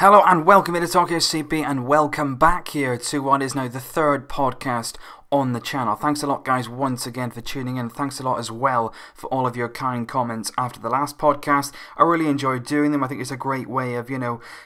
Hello and welcome to Tokyo CP and welcome back here to what is now the third podcast on the channel. Thanks a lot guys once again for tuning in. Thanks a lot as well for all of your kind comments after the last podcast. I really enjoyed doing them. I think it's a great way of,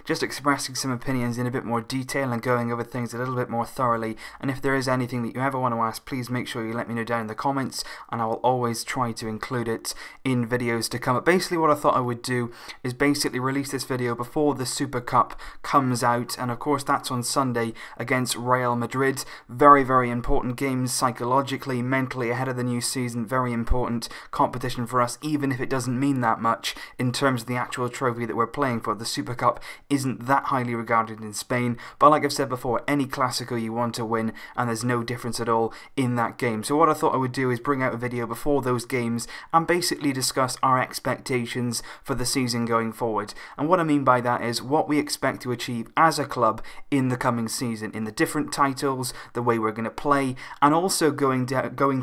just expressing some opinions in a bit more detail and going over things a little bit more thoroughly. And if there is anything that you ever want to ask, please make sure you let me know down in the comments and I will always try to include it in videos to come. But basically what I thought I would do is basically release this video before the Super Cup comes out, and of course that's on Sunday against Real Madrid. Very, very important games psychologically, mentally ahead of the new season. Very important competition for us, even if it doesn't mean that much in terms of the actual trophy that we're playing for. The Super Cup isn't that highly regarded in Spain, but like I've said before, any Clásico you want to win and there's no difference at all in that game. So what I thought I would do is bring out a video before those games and basically discuss our expectations for the season going forward. And what I mean by that is what we expect to achieve as a club in the coming season, in the different titles, the way we're going to play, and also going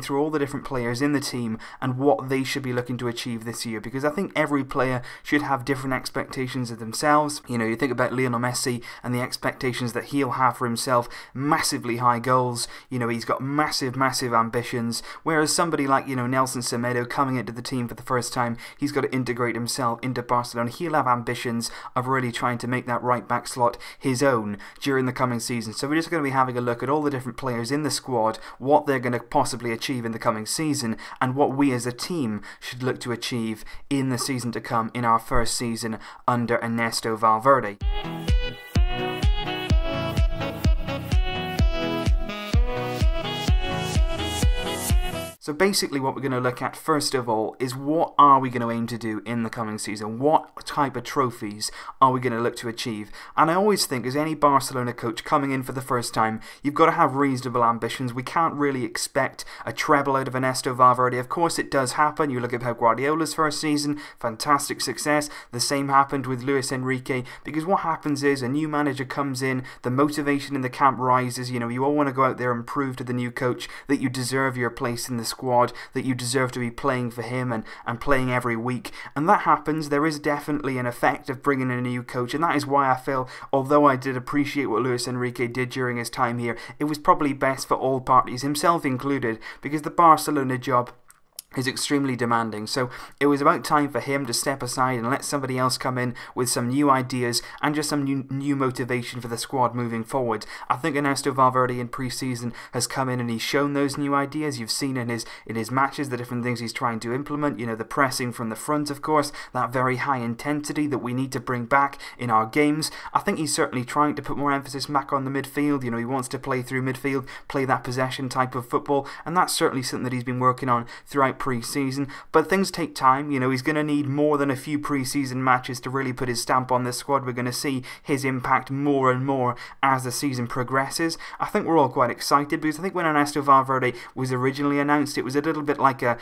through all the different players in the team and what they should be looking to achieve this year, because I think every player should have different expectations of themselves. You think about Lionel Messi and the expectations that he'll have for himself, massively high goals, he's got massive ambitions, whereas somebody like, Nelson Semedo coming into the team for the first time, he's got to integrate himself into Barcelona. He'll have ambitions of really trying to make that right back slot his own during the coming season. So we're just going to be having a look at all the different players in the squad, what they're going to possibly achieve in the coming season, and what we as a team should look to achieve in the season to come, in our first season under Ernesto Valverde. So basically what we're going to look at first of all is what are we going to aim to do in the coming season? What type of trophies are we going to look to achieve? And I always think as any Barcelona coach coming in for the first time, you've got to have reasonable ambitions. We can't really expect a treble out of Ernesto Valverde. Of course it does happen. You look at Pep Guardiola's first season, fantastic success. The same happened with Luis Enrique, because what happens is a new manager comes in, the motivation in the camp rises, you all want to go out there and prove to the new coach that you deserve your place in the squad, that you deserve to be playing for him and playing every week, and that happens. There is definitely an effect of bringing in a new coach, and that is why I feel, although I did appreciate what Luis Enrique did during his time here, it was probably best for all parties, himself included, because the Barcelona job is extremely demanding. So it was about time for him to step aside and let somebody else come in with some new ideas and just some new motivation for the squad moving forward. I think Ernesto Valverde in pre-season has come in and he's shown those new ideas. You've seen in his matches the different things he's trying to implement. The pressing from the front, of course, that very high intensity that we need to bring back in our games. I think he's certainly trying to put more emphasis back on the midfield. He wants to play through midfield, play that possession type of football, and that's certainly something that he's been working on throughout pre-season, but things take time. He's going to need more than a few pre-season matches to really put his stamp on this squad. We're going to see his impact more and more as the season progresses. I think we're all quite excited, because I think when Ernesto Valverde was originally announced, it was a little bit like a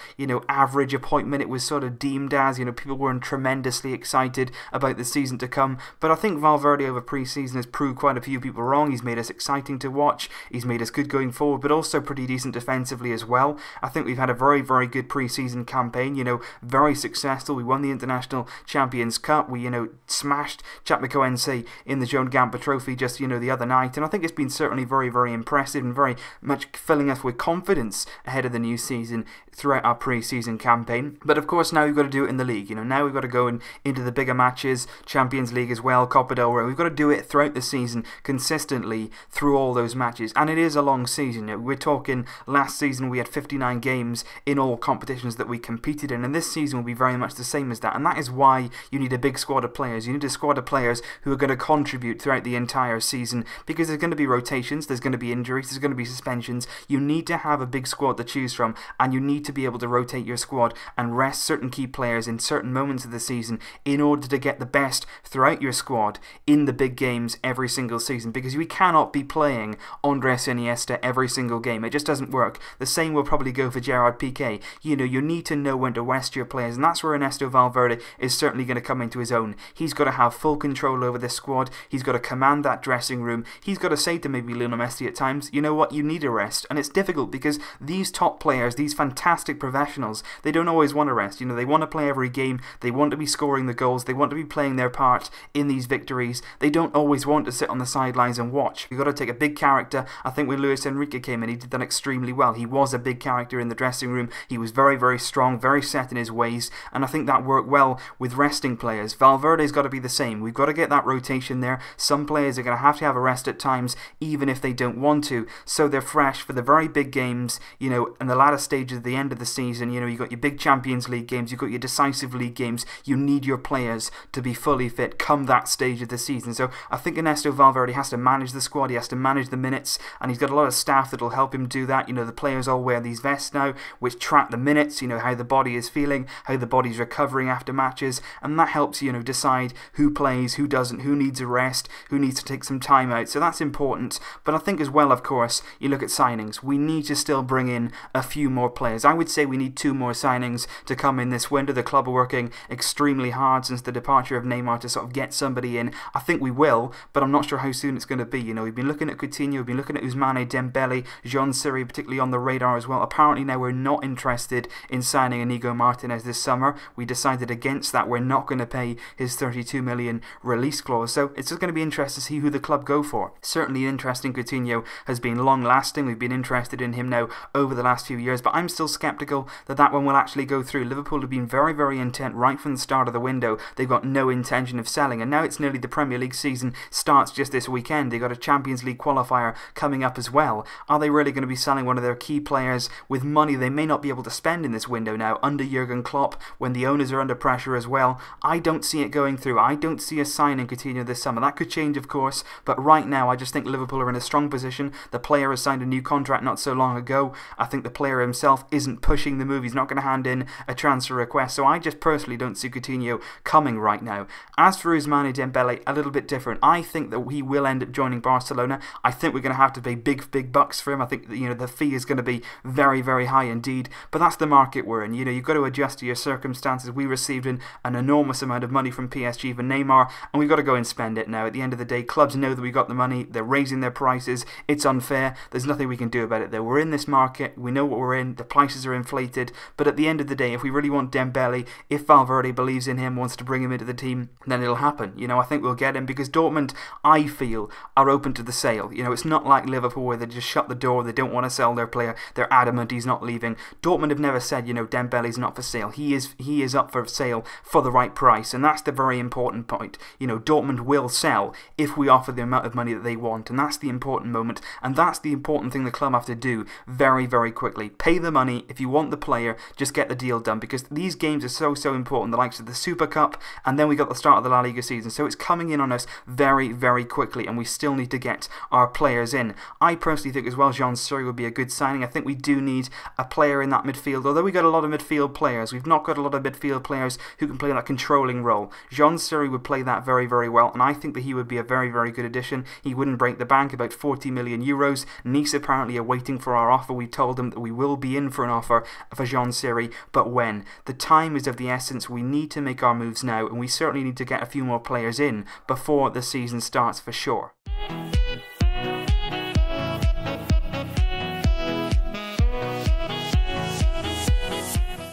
average appointment. It was sort of deemed as, people weren't tremendously excited about the season to come, but I think Valverde over pre-season has proved quite a few people wrong. He's made us exciting to watch, he's made us good going forward, but also pretty decent defensively as well. I think we've had a very, very good pre-season campaign, very successful. We won the International Champions Cup. We, smashed Chapecoense in the Joan Gamper Trophy just, the other night. And I think it's been certainly very, very impressive and very much filling us with confidence ahead of the new season throughout our pre-season campaign. But of course now we've got to do it in the league. Now we've got to go into the bigger matches, Champions League as well, Copa del Rey. We've got to do it throughout the season consistently through all those matches. And it is a long season. We're talking last season we had 59 games in all competitions that we competed in, and this season will be very much the same as that. And that is why you need a big squad of players. You need a squad of players who are going to contribute throughout the entire season, because there's going to be rotations, there's going to be injuries, there's going to be suspensions. You need to have a big squad to choose from, and you need to be able to rotate your squad and rest certain key players in certain moments of the season in order to get the best throughout your squad in the big games every single season, because we cannot be playing Andres Iniesta every single game. It just doesn't work. The same will probably go for Gerard Piqué. you know, you need to know when to rest your players, and that's where Ernesto Valverde is certainly going to come into his own. He's got to have full control over this squad. He's got to command that dressing room. He's got to say to maybe Lionel Messi at times, you know what, you need a rest. And it's difficult because these top players, these fantastic professionals, they don't always want to rest. You know, they want to play every game. They want to be scoring the goals. They want to be playing their part in these victories. They don't always want to sit on the sidelines and watch. You've got to take a big character. I think when Luis Enrique came in, he did that extremely well. He was a big character in the dressing room. He was very, very strong, very set in his ways, and I think that worked well with resting players. Valverde's got to be the same. We've got to get that rotation there. Some players are going to have a rest at times, even if they don't want to, so they're fresh for the very big games, you know, and the latter stages at the end of the season. You know, you've got your big Champions League games, you've got your decisive league games. You need your players to be fully fit come that stage of the season. So I think Ernesto Valverde has to manage the squad, he has to manage the minutes, and he's got a lot of staff that will help him do that. You know, the players all wear these vests now, which track the minutes, you know, how the body is feeling, how the body's recovering after matches, and that helps, you know, decide who plays, who doesn't, who needs a rest, who needs to take some time out. So that's important. But I think as well, of course, you look at signings. We need to still bring in a few more players. I would say we need 2 more signings to come in this window. The club are working extremely hard since the departure of Neymar to sort of get somebody in. I think we will, but I'm not sure how soon it's going to be. You know, we've been looking at Coutinho, we've been looking at Ousmane Dembele, Jean Siri particularly on the radar as well. Apparently now we're not interested in signing Inigo Martinez this summer. We decided against that. We're not going to pay his 32 million release clause. So it's just going to be interesting to see who the club go for. Certainly interesting. Coutinho has been long lasting. We've been interested in him now over the last few years, but I'm still sceptical that that one will actually go through. Liverpool have been very, very intent right from the start of the window. They've got no intention of selling, and now it's nearly the Premier League season starts just this weekend. They've got a Champions League qualifier coming up as well. Are they really going to be selling one of their key players with money they may not be able to spend in this window now under Jurgen Klopp when the owners are under pressure as well? I don't see it going through. I don't see us signing Coutinho this summer. That could change, of course, but right now I just think Liverpool are in a strong position. The player has signed a new contract not so long ago. I think the player himself isn't pushing the move. He's not going to hand in a transfer request, so I just personally don't see Coutinho coming right now. As for Ousmane Dembele, a little bit different. I think that he will end up joining Barcelona. I think we're going to have to pay big bucks for him. I think that, you know, the fee is going to be very, very high indeed, but that's the market we're in. You know, you've got to adjust to your circumstances. We received an enormous amount of money from PSG for Neymar, and we've got to go and spend it now. At the end of the day, clubs know that we got the money. They're raising their prices. It's unfair. There's nothing we can do about it though. We're in this market. We know what we're in. The prices are inflated, but at the end of the day, if we really want Dembele, if Valverde believes in him, wants to bring him into the team, then it'll happen. You know, I think we'll get him because Dortmund, I feel, are open to the sale. You know, it's not like Liverpool where they just shut the door. They don't want to sell their player. They're adamant he's not leaving. Dortmund have never said, you know, Dembele's not for sale. He is up for sale for the right price, and that's the very important point. You know, Dortmund will sell if we offer the amount of money that they want, and that's the important moment, and that's the important thing the club have to do very, very quickly. Pay the money. If you want the player, just get the deal done, because these games are so important, the likes of the Super Cup, and then we got the start of the La Liga season, so it's coming in on us very, very quickly, and we still need to get our players in. I personally think as well Jean Siri would be a good signing. I think we do need a player in that midfield, although we got a lot of midfield players. We've not got a lot of midfield players who can play that controlling role. Jean Siri would play that very, very well, and I think that he would be a very, very good addition. He wouldn't break the bank, about 40 million euros. Nice apparently are waiting for our offer. We told them that we will be in for an offer for Jean Siri, but when? The time is of the essence. We need to make our moves now, and we certainly need to get a few more players in before the season starts for sure.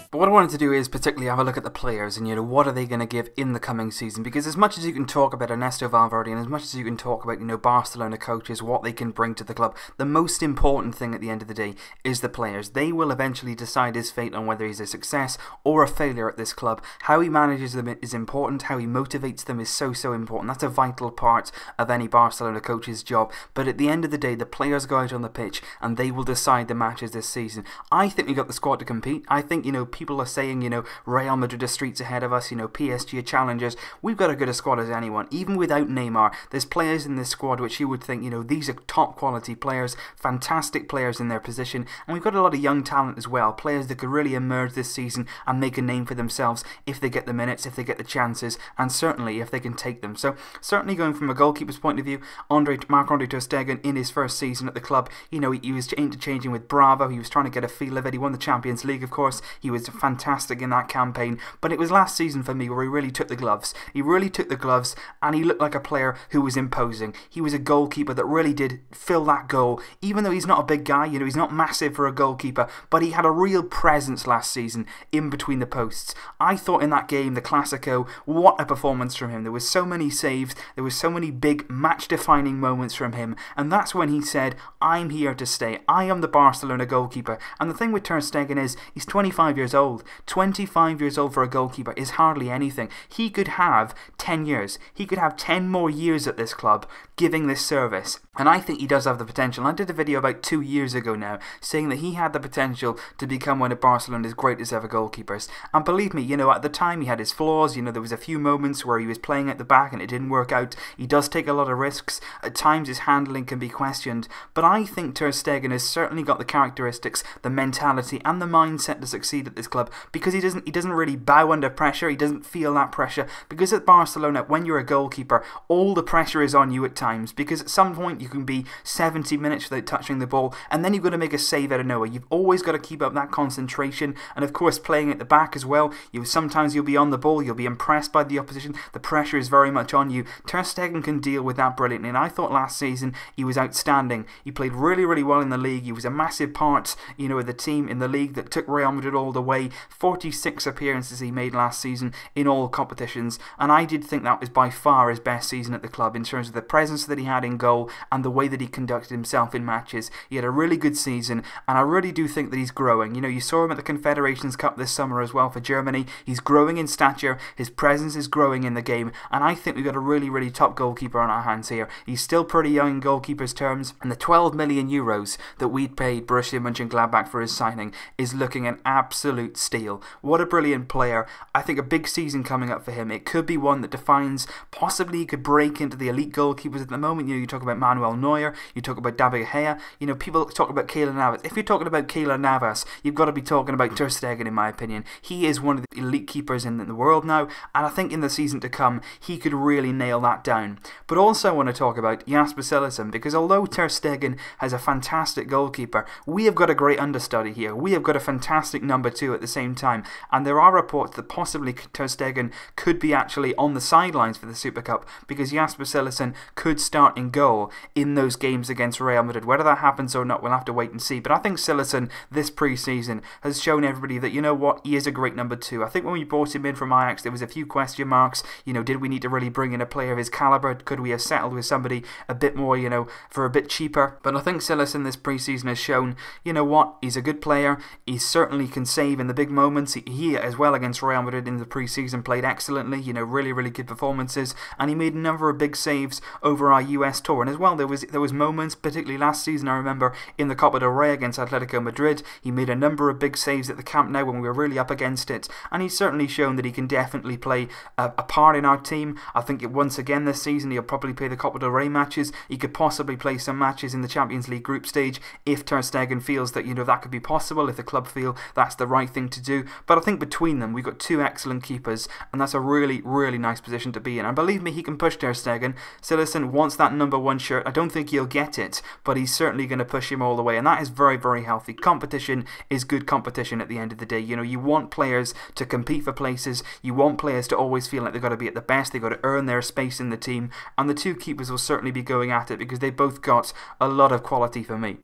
But what I wanted to do is particularly have a look at the players and, you know, what are they going to give in the coming season? Because as much as you can talk about Ernesto Valverde and as much as you can talk about, you know, Barcelona coaches, what they can bring to the club, the most important thing at the end of the day is the players. They will eventually decide his fate on whether he's a success or a failure at this club. How he manages them is important. How he motivates them is so important. That's a vital part of any Barcelona coach's job. But at the end of the day, the players go out on the pitch and they will decide the matches this season. I think we got the squad to compete. I think, you know, people people are saying, you know, Real Madrid are streets ahead of us, you know, PSG are challengers. We've got as good a squad as anyone. Even without Neymar, there's players in this squad which you would think, you know, these are top quality players, fantastic players in their position, and we've got a lot of young talent as well, players that could really emerge this season and make a name for themselves if they get the minutes, if they get the chances, and certainly if they can take them. So certainly going from a goalkeeper's point of view, Marc-Andre ter Stegen in his first season at the club, you know, he was interchanging with Bravo, he was trying to get a feel of it, he won the Champions League of course, he was fantastic in that campaign, but it was last season for me where he really took the gloves. He really took the gloves and he looked like a player who was imposing. He was a goalkeeper that really did fill that goal, even though he's not a big guy, you know, he's not massive for a goalkeeper, but he had a real presence last season in between the posts. I thought in that game, the Clasico, what a performance from him. There was so many saves, there was so many big match-defining moments from him, and that's when he said, I'm here to stay. I am the Barcelona goalkeeper. And the thing with ter Stegen is, he's 25 years old. 25 years old for a goalkeeper is hardly anything. He could have 10 years. He could have 10 more years at this club giving this service. And I think he does have the potential. I did a video about 2 years ago now saying that he had the potential to become one of Barcelona's greatest ever goalkeepers. And believe me, you know, at the time he had his flaws. You know, there was a few moments where he was playing at the back and it didn't work out. He does take a lot of risks. At times his handling can be questioned. But I think ter Stegen has certainly got the characteristics, the mentality and the mindset to succeed at this club, because he doesn't really bow under pressure. He doesn't feel that pressure, because at Barcelona, when you're a goalkeeper, all the pressure is on you at times, because at some point you can be 70 minutes without touching the ball and then you've got to make a save out of nowhere. You've always got to keep up that concentration, and of course playing at the back as well, sometimes you'll be on the ball, you'll be impressed by the opposition, the pressure is very much on you. Ter Stegen can deal with that brilliantly, and I thought last season he was outstanding. He played really, really well in the league. He was a massive part, you know, of the team in the league that took Real Madrid all the way. 46 appearances he made last season in all competitions, and I did think that was by far his best season at the club in terms of the presence that he had in goal and the way that he conducted himself in matches. He had a really good season, and I really do think that he's growing. You know, you saw him at the Confederations Cup this summer as well for Germany. He's growing in stature, his presence is growing in the game, and I think we've got a really, really top goalkeeper on our hands here. He's still pretty young in goalkeepers terms, and the 12 million euros that we'd paid Borussia Mönchengladbach for his signing is looking an absolute steal. What a brilliant player. I think a big season coming up for him. It could be one that defines, possibly he could break into the elite goalkeepers at the moment. You know, you talk about Manuel Neuer, you talk about David De Gea, you know, people talk about Keylor Navas. If you're talking about Keylor Navas, you've got to be talking about ter Stegen, in my opinion. He is one of the elite keepers in the world now, and I think in the season to come, he could really nail that down. But also I want to talk about Jasper Cillessen, because although ter Stegen has a fantastic goalkeeper, we have got a great understudy here. We have got a fantastic number 2 at the same time, and there are reports that possibly ter Stegen could be actually on the sidelines for the Super Cup, because Jasper Cillessen could start in goal in those games against Real Madrid. Whether that happens or not, we'll have to wait and see. But I think Cillessen this pre-season has shown everybody that, you know what, he is a great number 2. I think when we brought him in from Ajax, there was a few question marks. You know, did we need to really bring in a player of his calibre? Could we have settled with somebody a bit more, you know, for a bit cheaper? But I think Cillessen this pre-season has shown, you know what, he's a good player. He certainly can save in the big moments. He as well against Real Madrid in the pre-season played excellently, you know, really, really good performances, and he made a number of big saves over our US tour. And as well, there was moments, particularly last season, I remember in the Copa del Rey against Atletico Madrid, he made a number of big saves at the Camp Nou when we were really up against it, and he's certainly shown that he can definitely play a part in our team. I think once again this season he'll probably play the Copa del Rey matches. He could possibly play some matches in the Champions League group stage if ter Stegen feels that, you know, that could be possible, if the club feel that's the right thing to do. But I think between them we've got 2 excellent keepers, and that's a really, really nice position to be in. And believe me, he can push ter Stegen. Cillessen wants that number 1 shirt. I don't think he'll get it, but he's certainly going to push him all the way, and that is very, very healthy. Competition is good competition at the end of the day. You know, you want players to compete for places, you want players to always feel like they've got to be at the best, they've got to earn their space in the team, and the 2 keepers will certainly be going at it because they both got a lot of quality for me.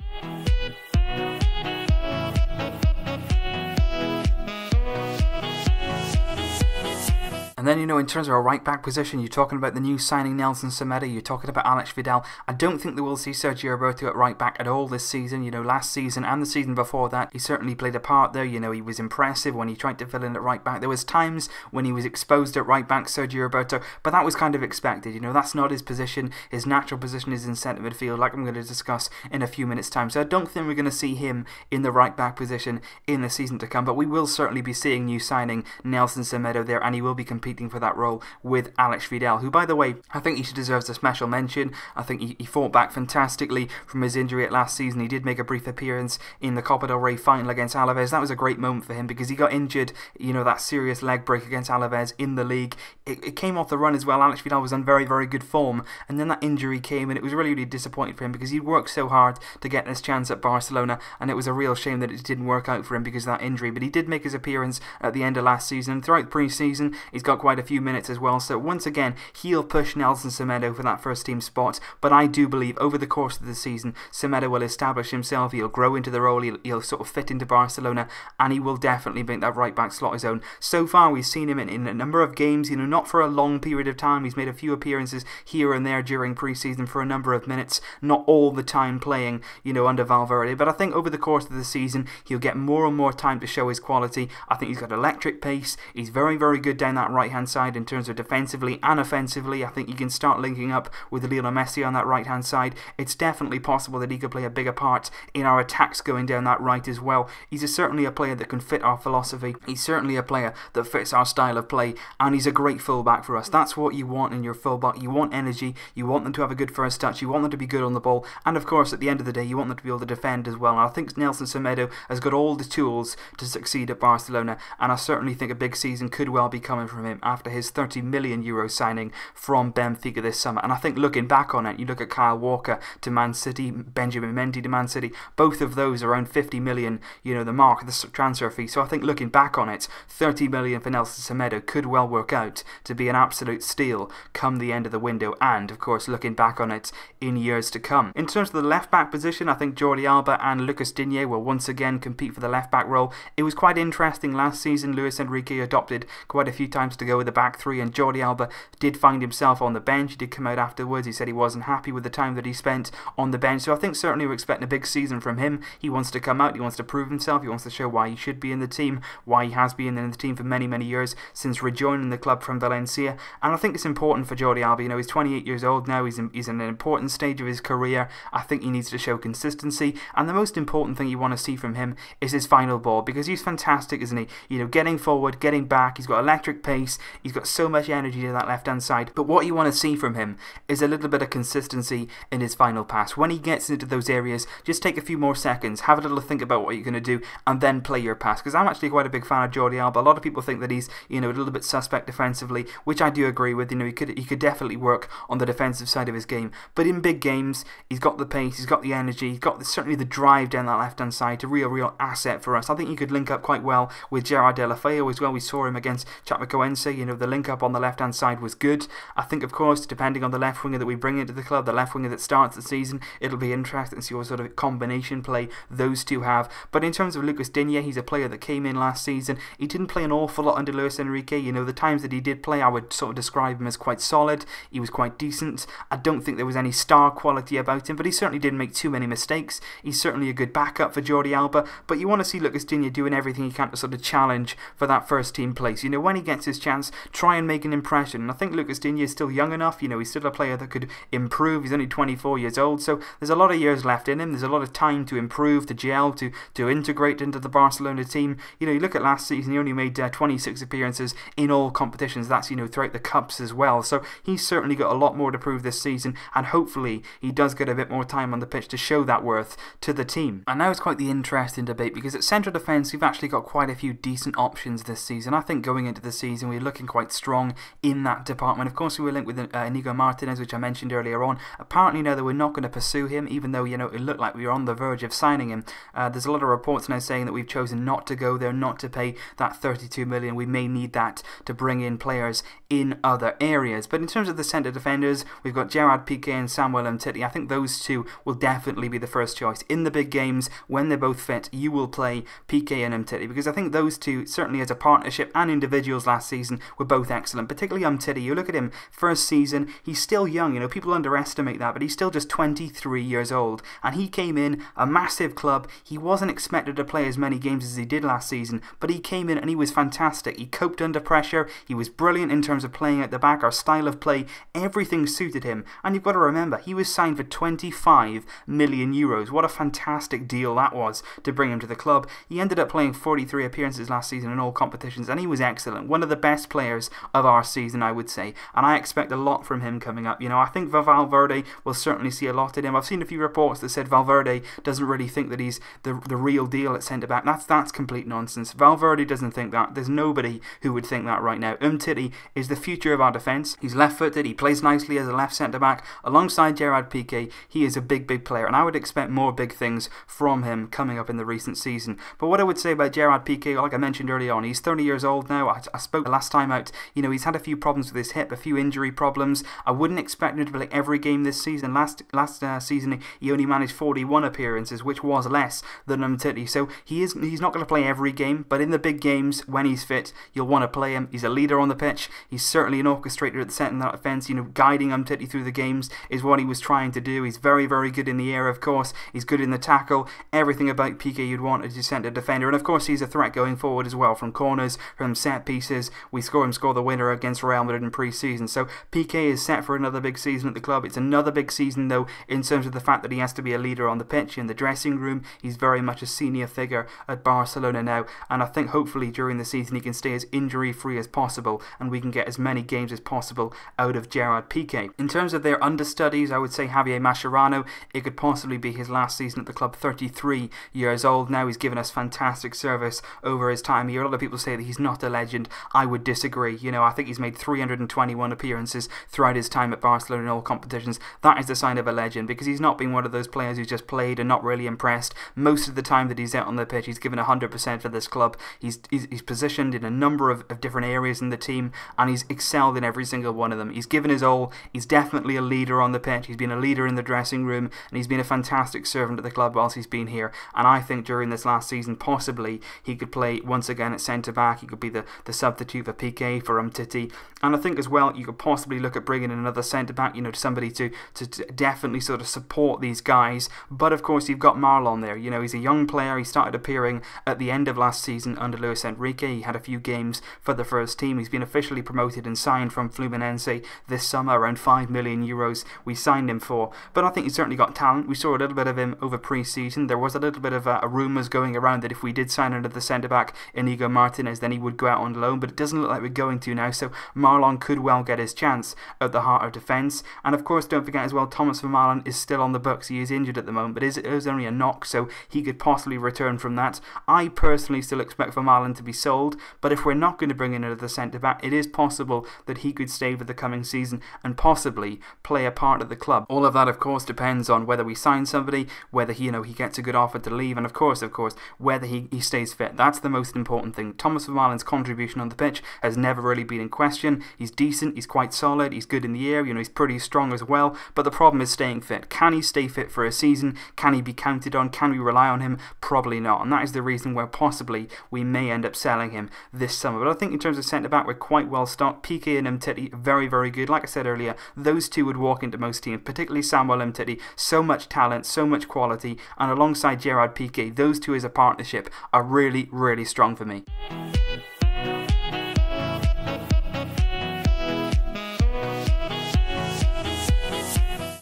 And then, in terms of a right-back position, you're talking about the new signing Nelson Semedo, you're talking about Alex Vidal. I don't think that we'll see Sergio Roberto at right-back at all this season. Last season and the season before that, he certainly played a part there. He was impressive when he tried to fill in at right-back. There was times when he was exposed at right-back, Sergio Roberto, but that was kind of expected. That's not his position. His natural position is in centre midfield, like I'm going to discuss in a few minutes' time. So I don't think we're going to see him in the right-back position in the season to come, but we will certainly be seeing new signing Nelson Semedo there, and he will be competing for that role with Alex Vidal, who, by the way, I think he deserves a special mention. I think he fought back fantastically from his injury at last season. He did make a brief appearance in the Copa del Rey final against Alaves. That was a great moment for him because he got injured, that serious leg break against Alaves in the league. It came off the run as well. Alex Vidal was on very, very good form, and then that injury came, and it was really, really disappointing for him because he'd worked so hard to get this chance at Barcelona, and it was a real shame that it didn't work out for him because of that injury. But he did make his appearance at the end of last season. Throughout pre-season, he's got quite a few minutes as well, so once again, he'll push Nelson Semedo for that first team spot, but I do believe over the course of the season, Semedo will establish himself, he'll grow into the role, he'll sort of fit into Barcelona, and he will definitely make that right back slot his own. So far, we've seen him in a number of games, not for a long period of time. He's made a few appearances here and there during pre-season for a number of minutes, not all the time playing, under Valverde, but I think over the course of the season, he'll get more and more time to show his quality. I think he's got electric pace, he's very, very good down that right-hand side in terms of defensively and offensively. I think he can start linking up with Lionel Messi on that right-hand side. It's definitely possible that he could play a bigger part in our attacks going down that right as well. He's certainly a player that can fit our philosophy. He's certainly a player that fits our style of play, and he's a great fullback for us. That's what you want in your fullback. You want energy, you want them to have a good first touch, you want them to be good on the ball, and of course at the end of the day you want them to be able to defend as well. And I think Nelson Semedo has got all the tools to succeed at Barcelona, and I certainly think a big season could well be coming from him after his €30 million signing from Benfica this summer. And I think looking back on it, you look at Kyle Walker to Man City, Benjamin Mendy to Man City, both of those around 50 million, the mark, the transfer fee. So I think looking back on it, 30 million for Nelson Semedo could well work out to be an absolute steal come the end of the window, and of course looking back on it in years to come. In terms of the left back position, I think Jordi Alba and Lucas Digne will once again compete for the left back role. It was quite interesting last season. Luis Enrique adopted quite a few times to go with the back three, and Jordi Alba did find himself on the bench. He did come out afterwards. He said he wasn't happy with the time that he spent on the bench. So I think certainly we're expecting a big season from him. He wants to come out, he wants to prove himself, he wants to show why he should be in the team, why he has been in the team for many, many years since rejoining the club from Valencia. And I think it's important for Jordi Alba. He's 28 years old now, he's in an important stage of his career. I think he needs to show consistency, and the most important thing you want to see from him is his final ball, because he's fantastic, isn't he? Getting forward, getting back, he's got electric pace, he's got so much energy to that left hand side. But what you want to see from him is a little bit of consistency in his final pass. When he gets into those areas, just take a few more seconds, have a little think about what you're going to do, and then play your pass. Because I'm actually quite a big fan of Jordi Alba. A lot of people think that he's a little bit suspect defensively, which I do agree with. He could definitely work on the defensive side of his game. But in big games, he's got the pace, he's got the energy, he's got certainly the drive down that left hand side. A real asset for us. I think he could link up quite well with Gerard Deulofeu as well. We saw him against Chapecoense. The link up on the left hand side was good. I think of course depending on the left winger that we bring into the club, the left winger that starts the season, it'll be interesting to see what sort of combination play those two have. But in terms of Lucas Digne, he's a player that came in last season. He didn't play an awful lot under Luis Enrique. The times that he did play, I would sort of describe him as quite solid. He was quite decent. I don't think there was any star quality about him, but he certainly didn't make too many mistakes. He's certainly a good backup for Jordi Alba, but you want to see Lucas Digne doing everything he can to sort of challenge for that first team place. When he gets his chance, try and make an impression. And I think Lucas Digne is still young enough. He's still a player that could improve. He's only 24 years old, so there's a lot of years left in him. There's a lot of time to improve, to gel, to integrate into the Barcelona team. You look at last season, he only made 26 appearances in all competitions. That's, throughout the cups as well. So he's certainly got a lot more to prove this season, and hopefully he does get a bit more time on the pitch to show that worth to the team. And now it's quite the interesting debate, because at central defence we've actually got quite a few decent options this season. I think going into the season we're looking quite strong in that department. Of course we were linked with Inigo Martinez, which I mentioned earlier on. Apparently now that we're not going to pursue him, even though it looked like we were on the verge of signing him. There's a lot of reports now saying that we've chosen not to go there, not to pay that 32 million. We may need that to bring in players in other areas. But in terms of the centre defenders, we've got Gerard Piqué and Samuel Umtiti. I think those two will definitely be the first choice. In the big games, when they're both fit, you will play Piqué and Umtiti, because I think those two, certainly as a partnership and individuals last season, season were both excellent, particularly Umtiti. You look at him, first season, he's still young, you know, people underestimate that, but he's still just 23 years old, and he came in, a massive club. He wasn't expected to play as many games as he did last season, but he came in and he was fantastic. He coped under pressure, he was brilliant in terms of playing at the back, our style of play, everything suited him. And you've got to remember, he was signed for 25 million euros. What a fantastic deal that was to bring him to the club. He ended up playing 43 appearances last season in all competitions, and he was excellent. One of the best players of our season, I would say, and I expect a lot from him coming up. You know, I think Valverde will certainly see a lot in him. I've seen a few reports that said Valverde doesn't really think that he's the real deal at centre-back. That's complete nonsense. Valverde doesn't think that. There's nobody who would think that right now. Umtiti is the future of our defence. He's left-footed, he plays nicely as a left centre-back. Alongside Gerard Piqué, he is a big player, and I would expect more big things from him coming up in the recent season. But what I would say about Gerard Piqué, like I mentioned earlier on, he's 30 years old now. I spoke last time out, you know, he's had a few problems with his hip, a few injury problems. I wouldn't expect him to play every game this season. Last season, he only managed 41 appearances, which was less than Umtiti. So he's not going to play every game, but in the big games, when he's fit, you'll want to play him. He's a leader on the pitch. He's certainly an orchestrator at the centre of that offence. You know, guiding Umtiti through the games is what he was trying to do. He's very good in the air, of course. He's good in the tackle. Everything about Piqué you'd want as your centre defender. And of course, he's a threat going forward as well, from corners, from set pieces. We saw him score the winner against Real Madrid in pre-season. So Piqué is set for another big season at the club. It's another big season, though, in terms of the fact that he has to be a leader on the pitch, in the dressing room. He's very much a senior figure at Barcelona now, and I think hopefully during the season he can stay as injury-free as possible, and we can get as many games as possible out of Gerard Piqué. In terms of their understudies, I would say Javier Mascherano. It could possibly be his last season at the club. 33 years old now. He's given us fantastic service over his time here. A lot of people say that he's not a legend. I would disagree. You know, I think he's made 321 appearances throughout his time at Barcelona in all competitions. That is the sign of a legend, because he's not been one of those players who's just played and not really impressed. Most of the time that he's out on the pitch, he's given 100% for this club. He's positioned in a number of different areas in the team, and he's excelled in every single one of them. He's given his all. He's definitely a leader on the pitch. He's been a leader in the dressing room, and he's been a fantastic servant at the club whilst he's been here. And I think during this last season, possibly he could play once again at centre-back. He could be the substitute for Piqué, for Umtiti. And I think as well, you could possibly look at bringing in another centre-back, you know, somebody to definitely sort of support these guys. But of course, you've got Marlon there. You know, he's a young player. He started appearing at the end of last season under Luis Enrique. He had a few games for the first team. He's been officially promoted and signed from Fluminense this summer, around 5 million euros we signed him for. But I think he's certainly got talent. We saw a little bit of him over pre-season. There was a little bit of rumours going around that if we did sign another centre-back, Inigo Martinez, then he would go out on loan, but it doesn't look like we're going to now, so Marlon could well get his chance at the heart of defence. And of course, don't forget as well, Thomas Vermaelen is still on the books. He is injured at the moment, but it is only a knock, so he could possibly return from that. I personally still expect Vermaelen to be sold, but if we're not going to bring in another centre-back, it is possible that he could stay for the coming season and possibly play a part at the club. All of that, of course, depends on whether we sign somebody, whether he gets a good offer to leave, and of course, whether he stays fit. That's the most important thing. Thomas Vermaelen's contribution on the pitch has never really been in question. He's decent, he's quite solid, he's good in the air, he's pretty strong as well, but the problem is staying fit. Can he stay fit for a season? Can he be counted on? Can we rely on him? Probably not, and that is the reason where possibly we may end up selling him this summer. But I think in terms of centre-back, we're quite well stocked. Piqué and Umtiti, very good. Like I said earlier, those two would walk into most teams, particularly Samuel Umtiti. So much talent, so much quality, and alongside Gerard Piqué, those two as a partnership are really strong for me.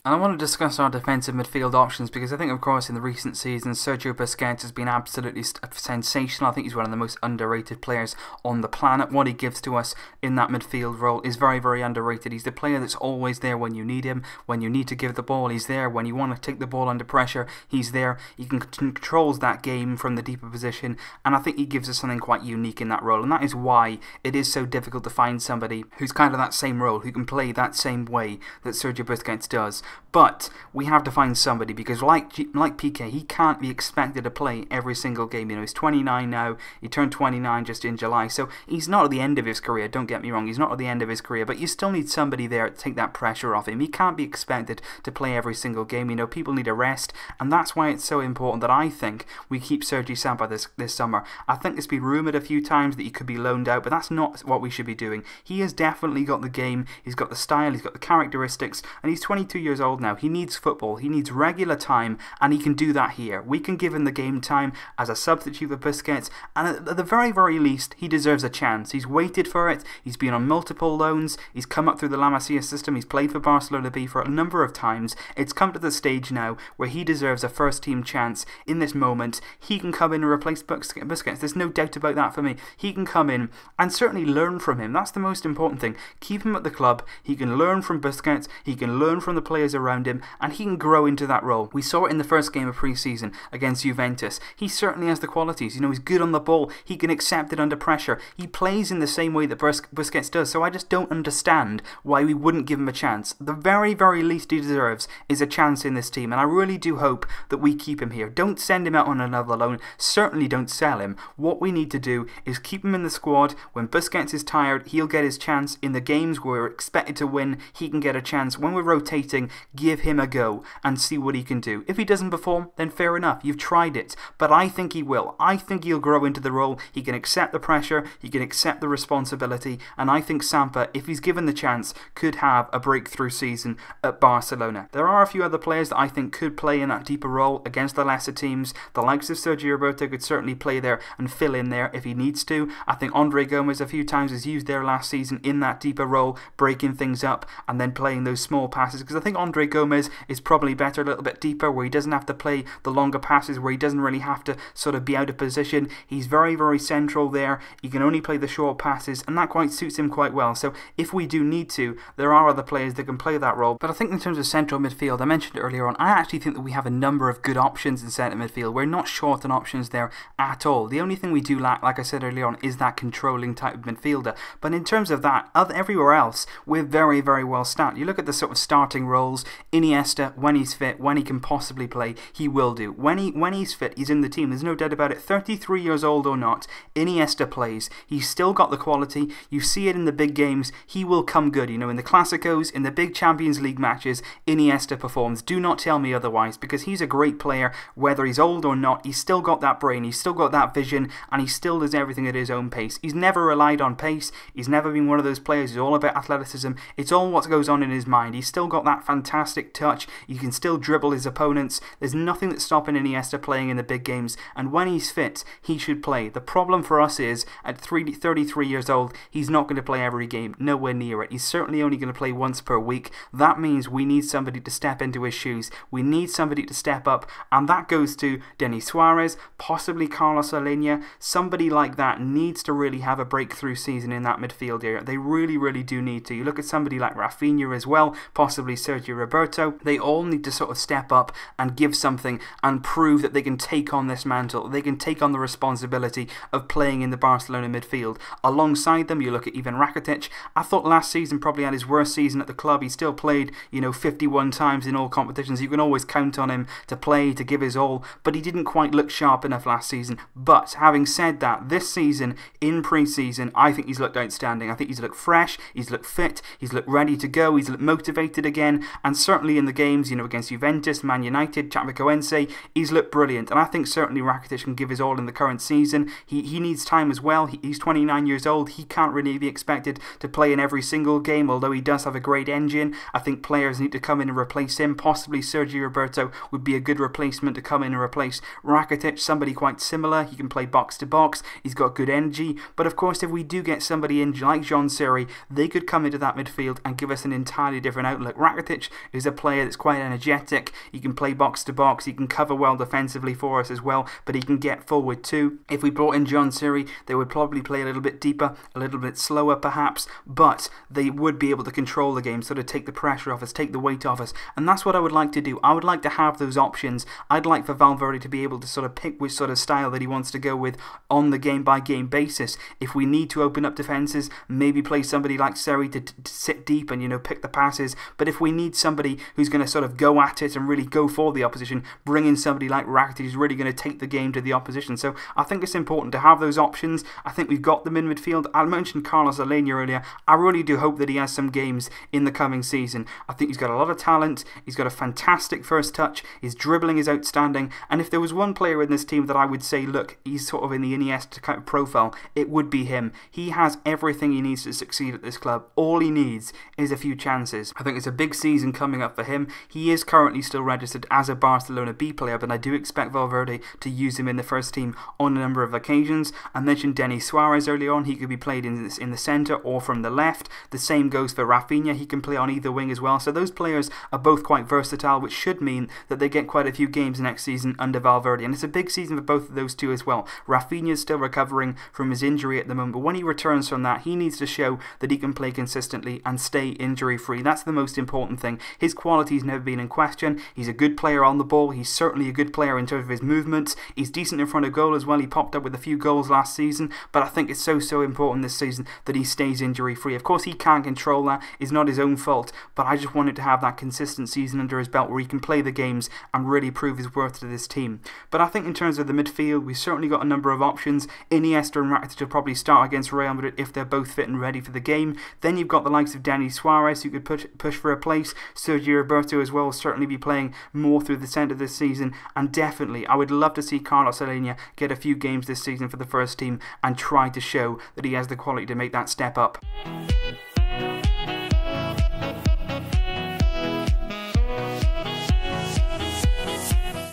And I want to discuss our defensive midfield options, because I think, of course, in the recent seasons, Sergio Busquets has been absolutely sensational. I think he's one of the most underrated players on the planet. What he gives to us in that midfield role is very underrated. He's the player that's always there when you need him. When you need to give the ball, he's there. When you want to take the ball under pressure, he's there. He controls that game from the deeper position, and I think he gives us something quite unique in that role. And that is why it is so difficult to find somebody who's kind of that same role, who can play that same way that Sergio Busquets does. But we have to find somebody, because like Piqué, he can't be expected to play every single game. You know, he's 29 now. He turned 29 just in July, so he's not at the end of his career. Don't get me wrong, he's not at the end of his career, but you still need somebody there to take that pressure off him. He can't be expected to play every single game. You know, people need a rest, and that's why it's so important that I think we keep Sergi Sampa this summer. I think it's been rumoured a few times that he could be loaned out, but that's not what we should be doing. He has definitely got the game, he's got the style, he's got the characteristics, and he's 22 years old now. He needs football, he needs regular time, and he can do that here. We can give him the game time as a substitute for Busquets, and at the very, very least, he deserves a chance. He's waited for it, he's been on multiple loans, he's come up through the La Masia system, he's played for Barcelona B for a number of times. It's come to the stage now where he deserves a first team chance. In this moment, he can come in and replace Busquets. There's no doubt about that for me. He can come in and certainly learn from him. That's the most important thing. Keep him at the club, he can learn from Busquets, he can learn from the players around him, and he can grow into that role. We saw it in the first game of pre-season against Juventus. He certainly has the qualities. You know, he's good on the ball, he can accept it under pressure, he plays in the same way that Busquets does, so I just don't understand why we wouldn't give him a chance. The very, very least he deserves is a chance in this team, and I really do hope that we keep him here. Don't send him out on another loan, certainly don't sell him. What we need to do is keep him in the squad. When Busquets is tired, he'll get his chance. In the games where we're expected to win, he can get a chance. When we're rotating, give him a go and see what he can do. If he doesn't perform, then fair enough, you've tried it, but I think he will. I think he'll grow into the role, he can accept the pressure, he can accept the responsibility, and I think Sampa, if he's given the chance, could have a breakthrough season at Barcelona. There are a few other players that I think could play in that deeper role against the lesser teams. The likes of Sergio Roberto could certainly play there and fill in there if he needs to. I think Andre Gomes a few times has used there last season in that deeper role, breaking things up and then playing those small passes, because I think Andre Gomes is probably better a little bit deeper, where he doesn't have to play the longer passes, where he doesn't really have to sort of be out of position. He's very, very central there. He can only play the short passes, and that quite suits him quite well. So if we do need to, there are other players that can play that role. But I think in terms of central midfield, I mentioned it earlier on, I actually think that we have a number of good options in centre midfield. We're not short on options there at all. The only thing we do lack, like I said earlier on, is that controlling type of midfielder. But in terms of that, everywhere else, we're very, very well stacked. You look at the sort of starting roles. Iniesta, when he's fit, when he can possibly play, he will do. When he's fit, he's in the team. There's no doubt about it. 33 years old or not, Iniesta plays. He's still got the quality. You see it in the big games. He will come good. You know, in the Clásicos, in the big Champions League matches, Iniesta performs. Do not tell me otherwise, because he's a great player. Whether he's old or not, he's still got that brain, he's still got that vision, and he still does everything at his own pace. He's never relied on pace. He's never been one of those players who's all about athleticism. It's all what goes on in his mind. He's still got that fantastic touch. He can still dribble his opponents. There's nothing that's stopping Iniesta playing in the big games, and when he's fit, he should play. The problem for us is, at 33 years old, he's not going to play every game, nowhere near it. He's certainly only going to play once per week. That means we need somebody to step into his shoes. We need somebody to step up, and that goes to Denis Suarez, possibly Carlos Alenia. Somebody like that needs to really have a breakthrough season in that midfield area. They really, really do need to. You look at somebody like Rafinha as well, possibly Sergio Roberto. They all need to sort of step up and give something and prove that they can take on this mantle. They can take on the responsibility of playing in the Barcelona midfield. Alongside them, you look at even Rakitic. I thought last season probably had his worst season at the club. He still played, 51 times in all competitions. You can always count on him to play, to give his all, but he didn't quite look sharp enough last season. But having said that, this season, in pre-season, I think he's looked outstanding. I think he's looked fresh, he's looked fit, he's looked ready to go, he's looked motivated again, and certainly in the games, against Juventus, Man United, Chapecoense, he's looked brilliant, and I think certainly Rakitic can give his all in the current season. He needs time as well. He's 29 years old. He can't really be expected to play in every single game, although he does have a great engine. I think players need to come in and replace him. Possibly Sergio Roberto would be a good replacement to come in and replace Rakitic, somebody quite similar. He can play box to box, he's got good energy, but of course if we do get somebody in like Jean Seri, they could come into that midfield and give us an entirely different outlook. Rakitic is a player that's quite energetic, he can play box to box, he can cover well defensively for us as well, but he can get forward too. If we brought in Jean Seri, they would probably play a little bit deeper, a little bit slower perhaps, but they would be able to control the game, sort of take the pressure off us, take the weight off us, and that's what I would like to do. I would like to have those options. I'd like for Valverde to be able to sort of pick which sort of style that he wants to go with on the game-by-game basis. If we need to open up defences, maybe play somebody like Seri to sit deep and pick the passes, but if we need somebody who's going to sort of go at it and really go for the opposition, bring in somebody like Rakitic who's really going to take the game to the opposition. So I think it's important to have those options. I think we've got them in midfield. I mentioned Carlos Alenia earlier. I really do hope that he has some games in the coming season. I think he's got a lot of talent. He's got a fantastic first touch. His dribbling is outstanding. And if there was one player in this team that I would say, look, he's sort of in the Iniesta kind of profile, it would be him. He has everything he needs to succeed at this club. All he needs is a few chances. I think it's a big season coming up for him. He is currently still registered as a Barcelona B player, but I do expect Valverde to use him in the first team on a number of occasions. I mentioned Denis Suarez earlier on. He could be played in the centre or from the left. The same goes for Rafinha. He can play on either wing as well. So those players are both quite versatile, which should mean that they get quite a few games next season under Valverde. And it's a big season for both of those two as well. Rafinha is still recovering from his injury at the moment, but when he returns from that, he needs to show that he can play consistently and stay injury free. That's the most important thing. His quality's never been in question. He's a good player on the ball. He's certainly a good player in terms of his movements. He's decent in front of goal as well. He popped up with a few goals last season, but I think it's so important this season that he stays injury free. Of course, he can't control that. It's not his own fault, but I just wanted to have that consistent season under his belt where he can play the games and really prove his worth to this team. But I think in terms of the midfield, we've certainly got a number of options. Iniesta and Rakitic will probably start against Real Madrid if they're both fit and ready for the game. Then you've got the likes of Denis Suarez who could push for a place. Sergio Roberto as well will certainly be playing more through the centre this season, and definitely I would love to see Carlos Alenia get a few games this season for the first team and try to show that he has the quality to make that step up.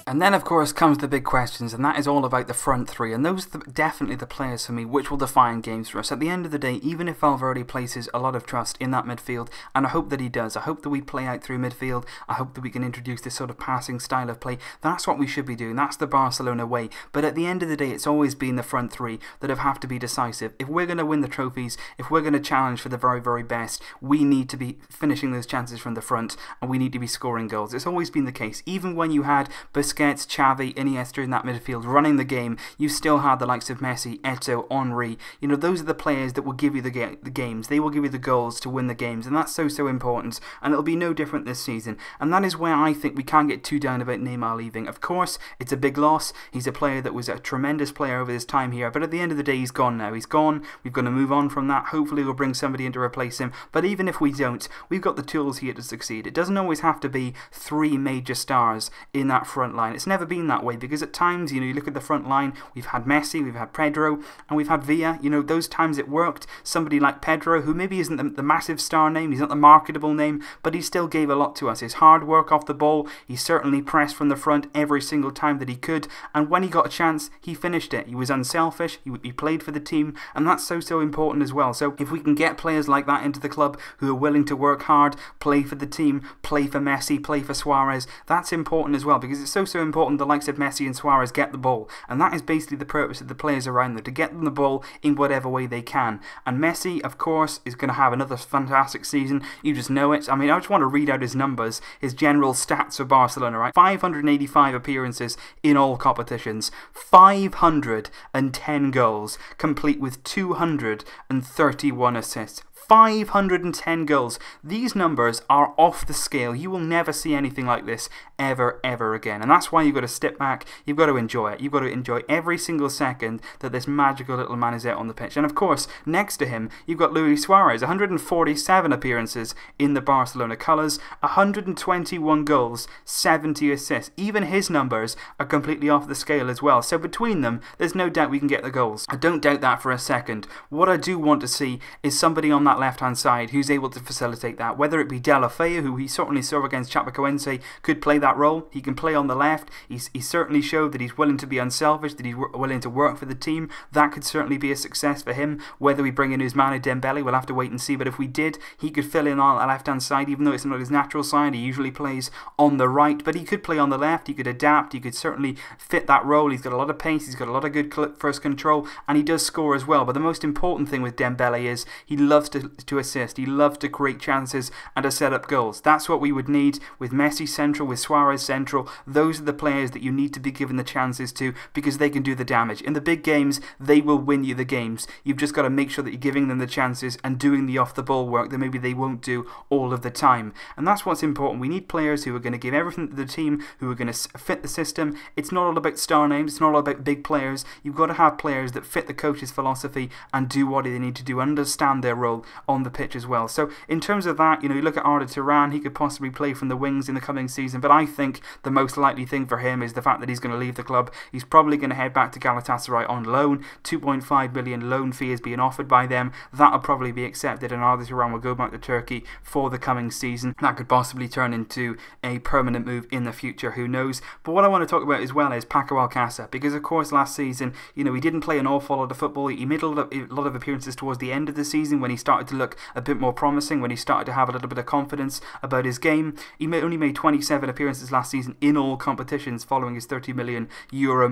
And then, of course, comes the big questions, and that is all about the front three. And those are definitely the players for me which will define games for us. At the end of the day, even if Valverde places a lot of trust in that midfield, and I hope that he does, I hope that we play out through midfield, I hope that we can introduce this sort of passing style of play. That's what we should be doing. That's the Barcelona way. But at the end of the day, it's always been the front three that have to be decisive. If we're going to win the trophies, if we're going to challenge for the very best, we need to be finishing those chances from the front, and we need to be scoring goals. It's always been the case. Even when you had Busquets, Xavi, Iniesta in that midfield running the game, you still had the likes of Messi, Eto'o, Henry. You know, those are the players that will give you the games. They will give you the goals to win the games, and that's so important, and it'll be no different this season. And that is where I think we can't get too down about Neymar leaving. Of course, it's a big loss. He's a player that was a tremendous player over his time here, but at the end of the day, he's gone now. He's gone. We've got to move on from that. Hopefully, we'll bring somebody in to replace him. But even if we don't, we've got the tools here to succeed. It doesn't always have to be three major stars in that front line. It's never been that way, because at times, you know, you look at the front line, we've had Messi, we've had Pedro, and we've had Villa. You know, those times it worked. Somebody like Pedro, who maybe isn't the massive star name, he's not the marketable name, but he still gave a lot to us. His hard work off the ball, he certainly pressed from the front every single time that he could, and when he got a chance, he finished it. He was unselfish, he played for the team, and that's so important as well. So if we can get players like that into the club who are willing to work hard, play for the team, play for Messi, play for Suarez, that's important as well, because it's so important the likes of Messi and Suarez get the ball, and that is basically the purpose of the players around them, to get them the ball in whatever way they can. And Messi, of course, is going to have another fantastic season. You just know it. I mean, I just want to read out his numbers, his general stats for Barcelona, right? 585 appearances in all competitions, 510 goals, complete with 231 assists. 510 goals. These numbers are off the scale. You will never see anything like this ever again. And that's why you've got to step back. You've got to enjoy it. You've got to enjoy every single second that this magical little man is out on the pitch. And of course, next to him, you've got Luis Suarez. 147 appearances in the Barcelona colours, 121 goals, 70 assists. Even his numbers are completely off the scale as well. So between them, there's no doubt we can get the goals. I don't doubt that for a second. What I do want to see is somebody on that left-hand side who's able to facilitate that, whether it be Delaney, who he certainly saw against Chapecoense, could play that role. He can play on the left. He certainly showed that he's willing to be unselfish, that he's willing to work for the team. That could certainly be a success for him. Whether we bring in Ousmane Dembele, we'll have to wait and see, but if we did, he could fill in on the left-hand side, even though it's not his natural side. He usually plays on the right, but he could play on the left. He could adapt. He could certainly fit that role. He's got a lot of pace. He's got a lot of good first control, and he does score as well. But the most important thing with Dembele is he loves to to assist. He loves to create chances and to set up goals. That's what we would need with Messi central, with Suarez central. Those are the players that you need to be given the chances to, because they can do the damage. In the big games, they will win you the games. You've just got to make sure that you're giving them the chances and doing the off-the-ball work that maybe they won't do all of the time. And that's what's important. We need players who are going to give everything to the team, who are going to fit the system. It's not all about star names. It's not all about big players. You've got to have players that fit the coach's philosophy and do what they need to do, understand their role on the pitch as well. So in terms of that, you look at Arda Turan, he could possibly play from the wings in the coming season, but I think the most likely thing for him is the fact that he's going to leave the club. He's probably going to head back to Galatasaray on loan. 2.5 million loan fee is being offered by them. That'll probably be accepted, and Arda Turan will go back to Turkey for the coming season. That could possibly turn into a permanent move in the future, who knows. But what I want to talk about as well is Paco Alcácer, because of course last season, he didn't play an awful lot of football. He made a lot of appearances towards the end of the season when he started to look a bit more promising, when he started to have a little bit of confidence about his game. He only made 27 appearances last season in all competitions following his €30 million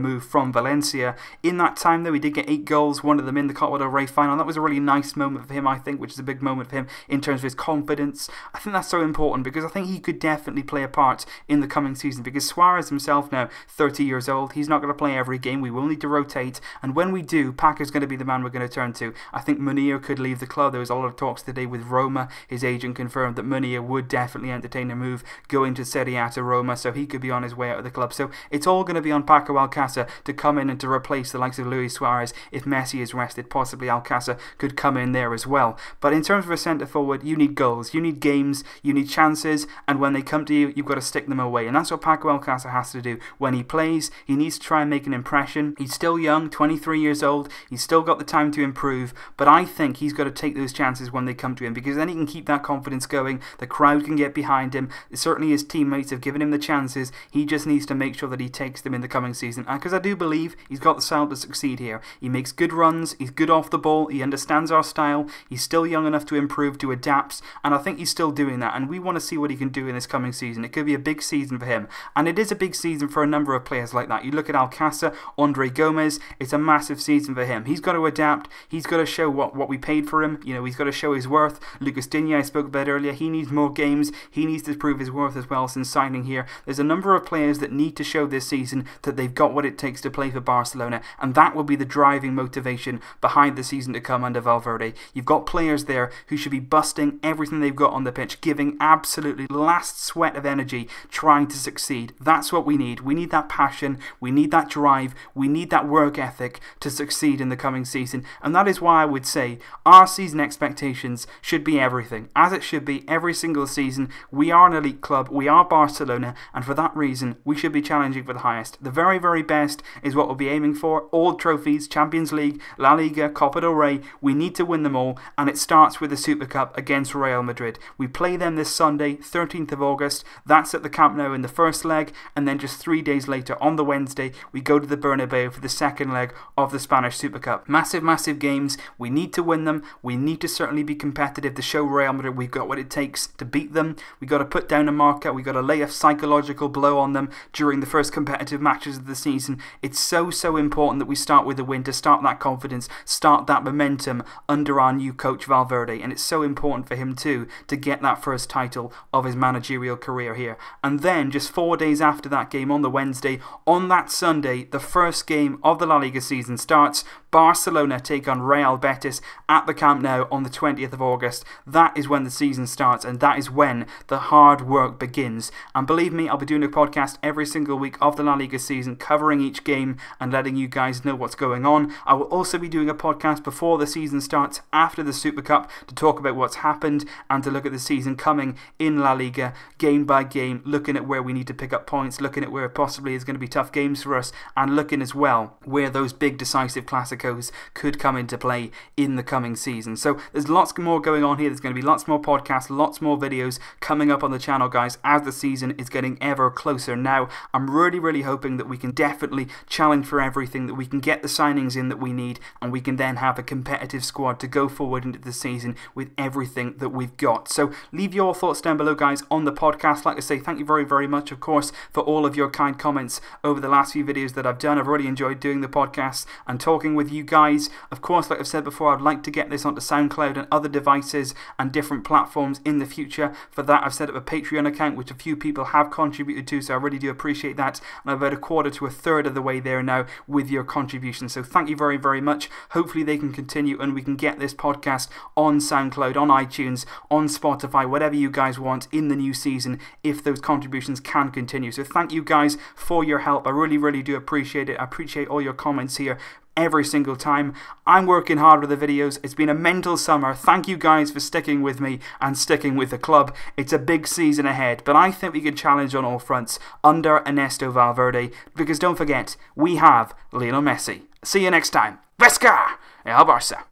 move from Valencia. In that time though, he did get 8 goals, one of them in the Copa del Rey final. That was a really nice moment for him, I think, which is a big moment for him in terms of his confidence. I think that's so important, because I think he could definitely play a part in the coming season, because Suarez himself now, 30 years old, he's not going to play every game. We will need to rotate, and when we do, Paco's going to be the man we're going to turn to. I think Munir could leave the club. There was a lot of talks today with Roma. His agent confirmed that Munir would definitely entertain a move going to Serie A to Roma, so he could be on his way out of the club. So it's all going to be on Paco Alcácer to come in and to replace the likes of Luis Suarez. If Messi is rested, possibly Alcácer could come in there as well. But in terms of a centre forward, you need goals, you need games, you need chances, and when they come to you, you've got to stick them away. And that's what Paco Alcácer has to do. When he plays, he needs to try and make an impression. He's still young, 23 years old. He's still got the time to improve, but I think he's got to take those chances when they come to him, because then he can keep that confidence going. The crowd can get behind him. Certainly his teammates have given him the chances. He just needs to make sure that he takes them in the coming season, because I do believe he's got the style to succeed here. He makes good runs, he's good off the ball, he understands our style, he's still young enough to improve, to adapt, and I think he's still doing that, and we want to see what he can do in this coming season. It could be a big season for him, and it is a big season for a number of players like that. You look at Alcácer, Andre Gomez, it's a massive season for him. He's got to adapt, he's got to show what we paid for him, he's got to show his worth. Lucas Tinea, I spoke about earlier, he needs more games, he needs to prove his worth as well since signing here. There's a number of players that need to show this season that they've got what it takes to play for Barcelona, and that will be the driving motivation behind the season to come under Valverde. You've got players there who should be busting everything they've got on the pitch, giving absolutely last sweat of energy, trying to succeed. That's what we need. We need that passion, we need that drive, we need that work ethic to succeed in the coming season, and that is why I would say our season expectations should be everything, as it should be every single season. We are an elite club, we are Barcelona, and for that reason we should be challenging for the highest. The very, very best is what we'll be aiming for. All trophies, Champions League, La Liga, Copa del Rey, we need to win them all, and it starts with the Super Cup against Real Madrid. We play them this Sunday, 13th of August. That's at the Camp Nou in the first leg, and then just 3 days later, on the Wednesday, we go to the Bernabeu for the second leg of the Spanish Super Cup. Massive, massive games. We need to win them. We need to certainly be competitive to show Real Madrid we've got what it takes to beat them. We've got to put down a marker. We've got to lay a psychological blow on them during the first competitive matches of the season. It's so, so important that we start with a win, to start that confidence, start that momentum under our new coach Valverde, and it's so important for him too to get that first title of his managerial career here. And then just 4 days after that game, on the Wednesday, on that Sunday, the first game of the La Liga season starts. Barcelona take on Real Betis at the Camp Nou on the 20th of August. That is when the season starts, and that is when the hard work begins. And believe me, I'll be doing a podcast every single week of the La Liga season, covering each game and letting you guys know what's going on. I will also be doing a podcast before the season starts, after the Super Cup, to talk about what's happened and to look at the season coming in La Liga, game by game, looking at where we need to pick up points, looking at where possibly is going to be tough games for us, and looking as well where those big decisive Clásicos could come into play in the coming season. So there's lots more going on here. There's going to be lots more podcasts, lots more videos coming up on the channel, guys, as the season is getting ever closer now. I'm really, really hoping that we can definitely challenge for everything, that we can get the signings in that we need, and we can then have a competitive squad to go forward into the season with everything that we've got. So leave your thoughts down below, guys, on the podcast. Like I say, thank you very, very much, of course, for all of your kind comments over the last few videos that I've done. I've really enjoyed doing the podcast and talking with you guys. Of course, like I've said before, I'd like to get this onto SoundCloud SoundCloud and other devices and different platforms in the future. For that, I've set up a Patreon account, which a few people have contributed to, so I really do appreciate that. And I'm about a quarter to a third of the way there now with your contributions. So thank you very, very much. Hopefully they can continue and we can get this podcast on SoundCloud, on iTunes, on Spotify, whatever you guys want in the new season, if those contributions can continue. So thank you guys for your help. I really, really do appreciate it. I appreciate all your comments here every single time. I'm working hard with the videos. It's been a mental summer. Thank you guys for sticking with me and sticking with the club. It's a big season ahead, but I think we can challenge on all fronts under Ernesto Valverde, because don't forget, we have Lionel Messi. See you next time. Vesca! El Barça!